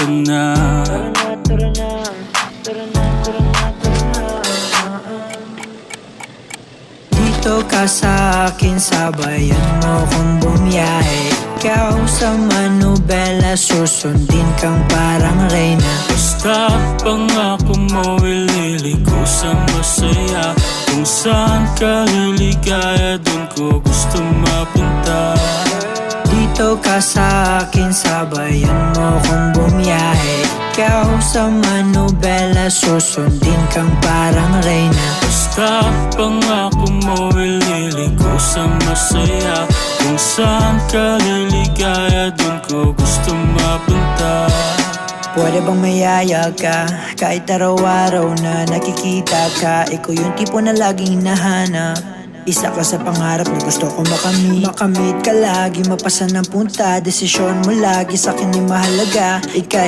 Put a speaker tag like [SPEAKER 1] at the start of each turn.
[SPEAKER 1] ka na.
[SPEAKER 2] Tara na, tara na, tara na, tara na, tara na.
[SPEAKER 3] Dito ka sa akin, sabayan mo kong bumiyahe. Ikaw sa manubela, susundin kang parang reyna.
[SPEAKER 1] Basta pangako mo, ililiko sa masaya. Kung saan ka liligaya, dun ko gusto mapunta.
[SPEAKER 3] Dito ka sa akin, sabayan mo kong bumiyahe. Ikaw sa manubela, susundin kang parang reyna.
[SPEAKER 1] Basta pangako mo, ililiko sa masaya. Kung saan ka liligaya, dun ko gusto mapunta.
[SPEAKER 3] Pwede bang mayaya ka? Kahit araw-araw na nakikita ka, ikaw yung tipo na laging hinahanap. Isa ka sa pangarap na gusto ko makamit. Makamit ka lagi, mapasan ng punta. Desisyon mo lagi sa akin ay mahalaga. Ikaw